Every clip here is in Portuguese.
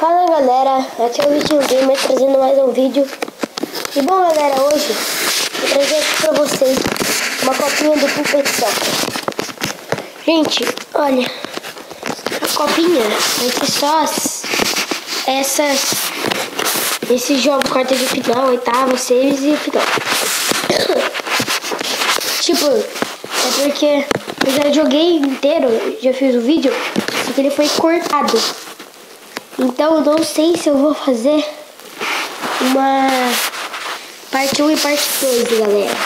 Fala galera, aqui é o Vitinho Gamer trazendo mais um vídeo. E bom galera, hoje eu trazer aqui pra vocês uma copinha do Puppet Soccer. Gente, olha, a copinha vai ter só esses jogos, quarta de final, oitava, semis e final. Tipo, é porque eu já joguei inteiro, já fiz o vídeo, só que ele foi cortado. Então eu não sei se eu vou fazer uma parte 1 e parte 2, galera.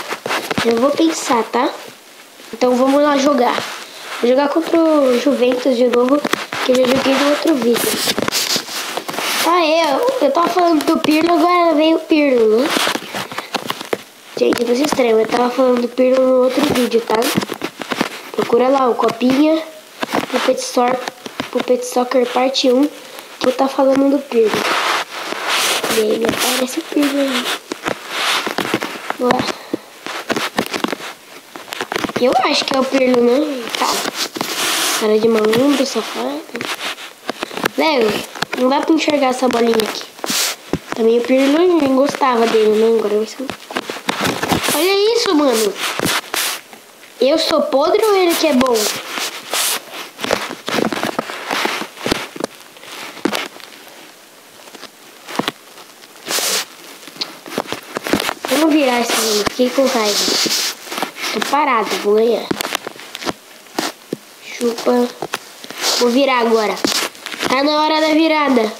Eu vou pensar, tá? Então vamos lá jogar. Vou jogar contra o Juventus de novo, que eu já joguei no outro vídeo. Eu tava falando do Pirlo, agora veio o Pirlo, né? Gente, não se estranho, eu tava falando do Pirlo no outro vídeo, tá? Procura lá, o Copinha Puppet Soccer parte 1. Vou estar falando do Pirlo. E aí, me aparece o Pirlo aí. Ué. Eu acho que é o Pirlo, né? Tá. Cara de malandro, safado. Léo, não dá pra enxergar essa bolinha aqui. Também o Pirlo não gostava dele, né? Agora vai ser... Olha isso, mano. Eu sou podre ou ele que é bom? Vamos virar esse mundo, fiquei com raiva. Tô parado, vou ganhar. Chupa. Vou virar agora. Tá na hora da virada.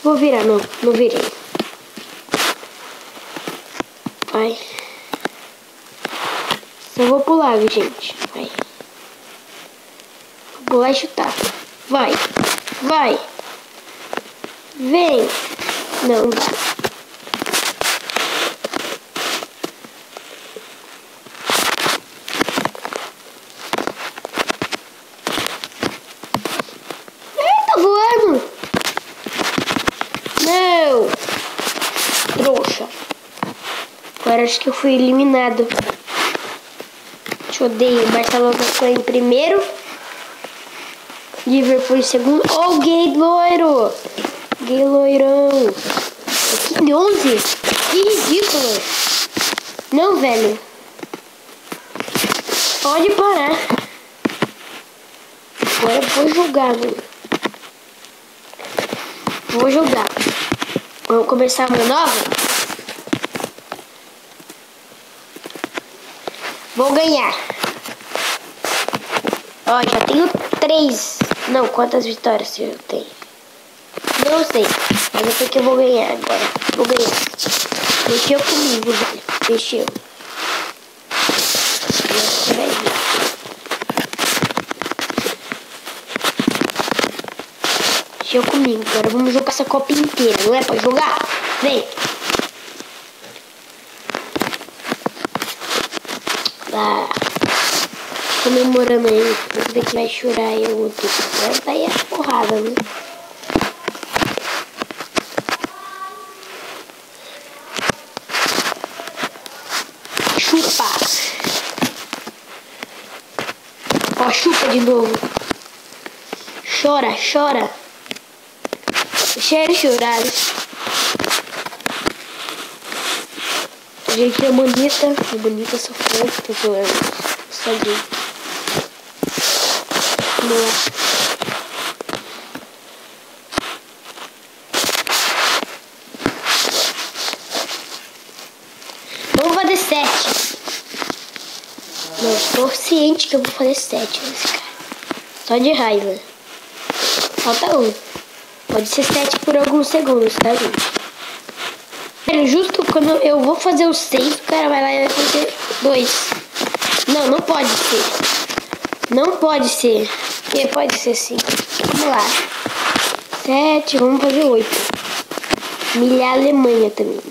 Vou virar, não virei. Vai. Só vou pular, gente. Vai. Vou pular e chutar. Vai. Vai. Vem. Não dá. Não! Trouxa. Agora acho que eu fui eliminado. Te odeio. Barcelona ficou em primeiro. Liverpool em segundo. Oh, gay loiro! Gay loirão. Que 11? Que ridículo. Não, velho. Pode parar. Agora eu vou jogar, velho. Vou jogar. Vamos começar uma nova? Vou ganhar. Ó, já tenho 3. Não, quantas vitórias eu tenho? Não sei. Mas eu sei que eu vou ganhar agora. Vou ganhar. Mexeu comigo, velho. Mexeu. Mexeu comigo. Agora vamos jogar essa copa inteira. Não é pra jogar? Vem. Lá. Comemorando aí. Vamos ver que vai chorar aí o outro. Tá aí a porrada, né? Chupa. Ó, chupa de novo. Chora, chora. Deixa ele chorar. A gente é bonita. É bonita, sou forte, tô zoando. Sou gay. Vamos lá. Vamos fazer 7. Não, estou ciente que eu vou fazer 7 nesse cara. Só de raiva. Falta 1. Pode ser 7 por alguns segundos, tá, gente? Justo quando eu vou fazer o 6, o cara vai lá e vai fazer 2. Não, não pode ser. Não pode ser. E pode ser sim. Vamos lá. 7, vamos fazer 8. Humilhar a Alemanha também.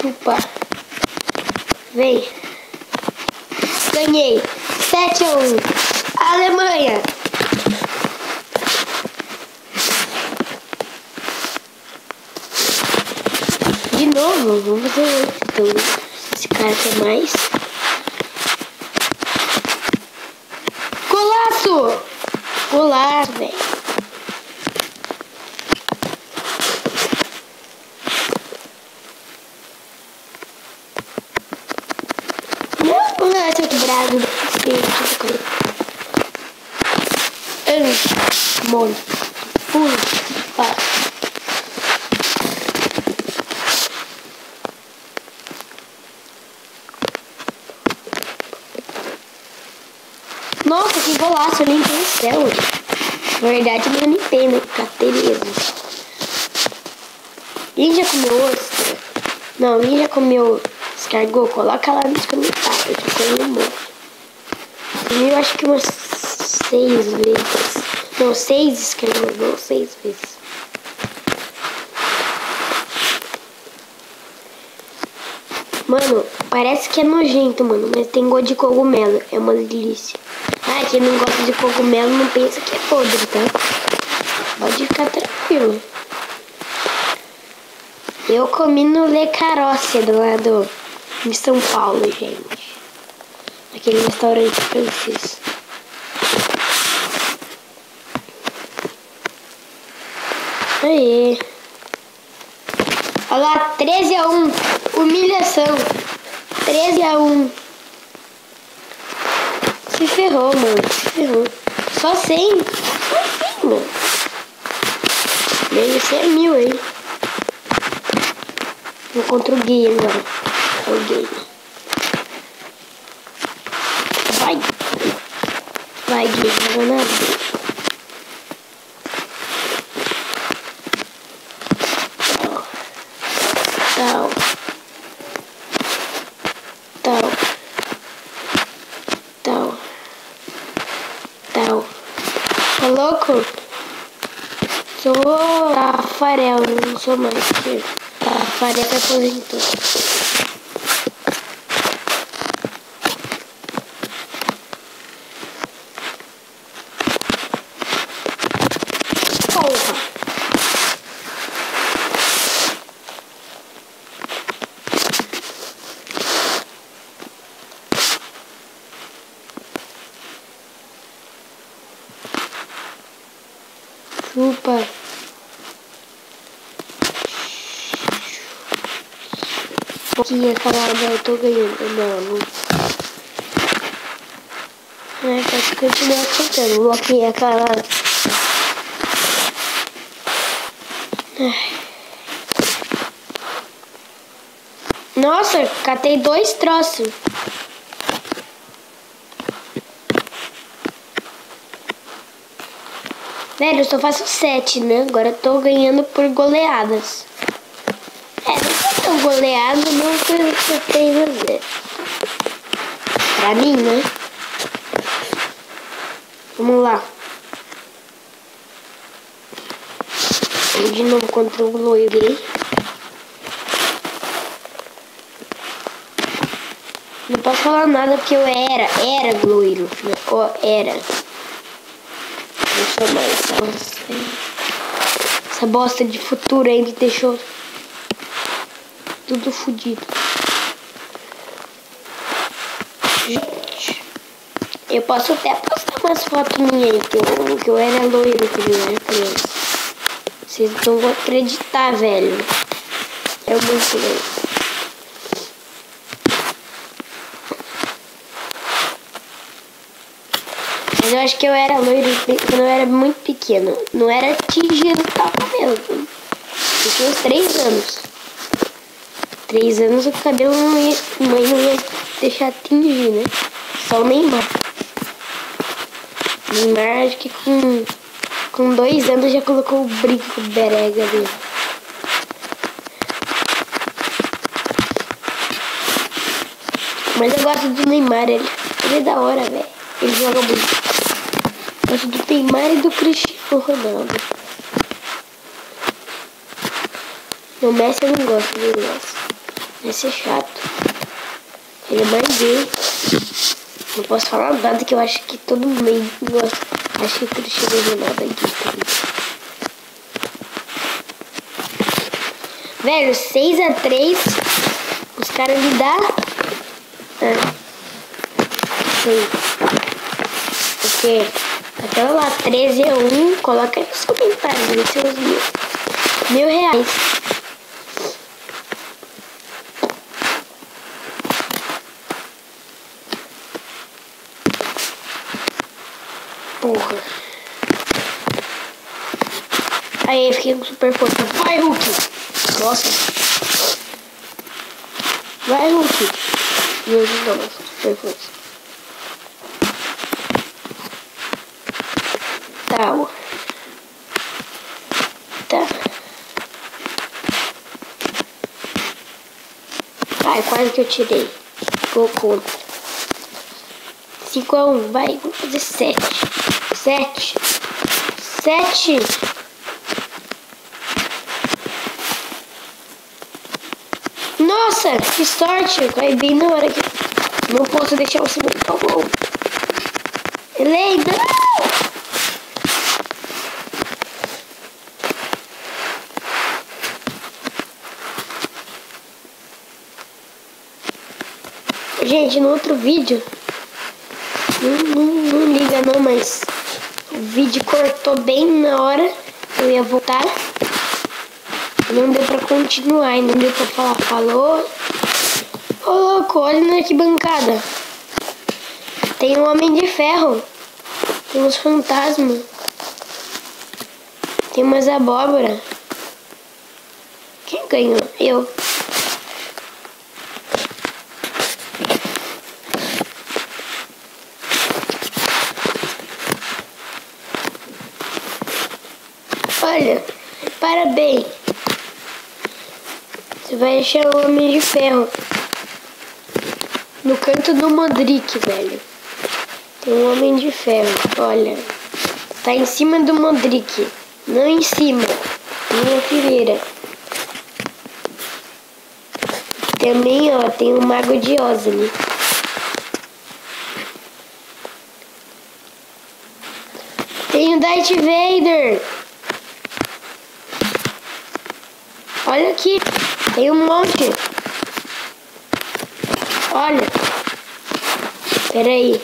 Chupa. Vem. Ganhei. 7-1. Alemanha. De novo, vamos fazer 8. Então, esse cara quer mais. Golaço! golaço, velho. Não é seu quebrado. Mole. Pula. Pá. Nossa, que golaço, eu limpei o céu. Na verdade, eu não limpei, né? Catei mesmo. Quem já comeu ostra? Não, quem já comeu escargot? Coloca lá nos comentários, que você lembrou. Eu acho que umas 6 vezes. Não, 6 escargot, não, 6 vezes. Mano, parece que é nojento, mano, mas tem gosto de cogumelo. É uma delícia. Ah, quem não gosta de cogumelo não pensa que é podre, tá? Pode ficar tranquilo. Eu comi no Le Carosse do lado de São Paulo, gente. Aquele restaurante francês. Aí. Olha lá, 13-1. Humilhação. 13-1. Se ferrou, mano. Se ferrou. Só 100. Só 100, mano. Deve ser 1000, hein. Vou contra o Gui agora. O Gui. Vai. Vai, Gui. Não vai nada. Tal. Tal. Tal. Tal. Tá louco? Sou Rafael, não sou mais. Rafael que aposentou. Porra! Chupa. Pouquinho calada, eu tô ganhando. Não. É, pode continuar tentando. Bloquinha calada. Nossa, catei 2 troços. Velho, eu só faço 7, né? Agora eu tô ganhando por goleadas. Não foi tão goleado, não foi o que eu tenho a ver. Pra mim, né? Vamos lá. De novo contra o loiro. Não posso falar nada porque eu era loiro. Né? Ó, era. Deixa eu mais essa bosta de futuro aí me deixou tudo fodido. Gente, eu posso até postar umas fotos minhas aí que eu era loiro quando eu era criança. Vocês não vão acreditar, velho. É muito loiro. Mas eu acho que eu era loiro quando eu era muito pequeno. Não era tingido tal cabelo. Eu tinha uns 3 anos. 3 anos o cabelo não ia, mãe não ia deixar tingir, né? Só o Neymar. Neymar acho que com 2 anos já colocou o brinco berega dele. Mas eu gosto do Neymar, ele é da hora, velho. Ele joga muito. Gosto do Neymar e do Cristiano Ronaldo. O Messi eu não gosto dele, Messi. Messi é chato. Ele é mais gay. Não posso falar nada que eu acho que todo mundo gosta. Acho que o Cristiano Ronaldo é gay também. Velho, 6-3. Os caras me dão. Sei. O quê? Aquela lá, 13 a 1, coloca aí nos comentários, nos seus R$1.000. Porra. Aí, fiquei com super força. Vai, Hulk! Nossa. Vai, Hulk! Meu Deus, não, super força. Tá. Tá. Ai, quase que eu tirei. Gol contra. 5 a 1, vai, vamos fazer 7. 7. Nossa, que sorte. Vai bem na hora que... Não posso deixar você marcar o gol. Elei, não! Gente, no outro vídeo... Não liga não, mas... O vídeo cortou bem na hora. Eu ia voltar. Não deu pra continuar, não deu pra falar. Falou. Ô, louco, olha na arquibancada. Tem um Homem de Ferro. Tem uns fantasmas. Tem umas abóbora. Quem ganhou? Eu. Olha, parabéns. Você vai achar o Homem de Ferro no canto do Modric, velho. Tem um Homem de Ferro, olha. Tá em cima do Modric. Não em cima. Minha fileira. Também, ó, tem o Mago de Oz ali. Tem o Darth Vader. Olha aqui. Tem um monte. Olha. Pera aí.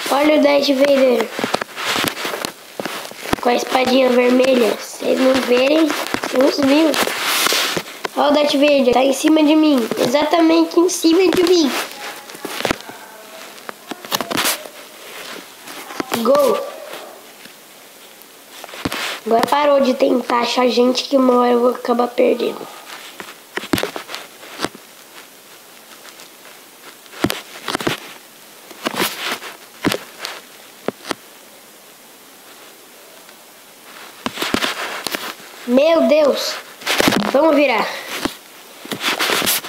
Olha o Darth Vader. Com a espadinha vermelha. Se vocês não verem, uns mil. Olha o Darth Vader. Tá em cima de mim. Exatamente em cima de mim. Gol. Agora parou de tentar achar gente que uma hora eu vou acabar perdendo. Meu Deus. Vamos virar.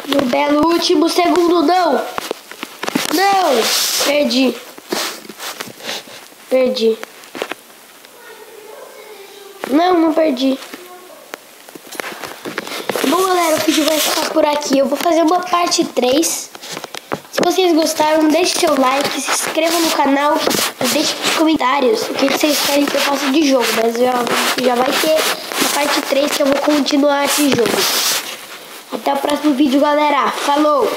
No belo último segundo, não. Não. Perdi. Não perdi. Bom, galera, o vídeo vai ficar por aqui. Eu vou fazer uma parte 3. Se vocês gostaram, deixe seu like, se inscreva no canal, deixe nos comentários o que vocês querem que eu faça de jogo. Mas já vai ter a parte 3 que eu vou continuar esse jogo. Até o próximo vídeo, galera. Falou!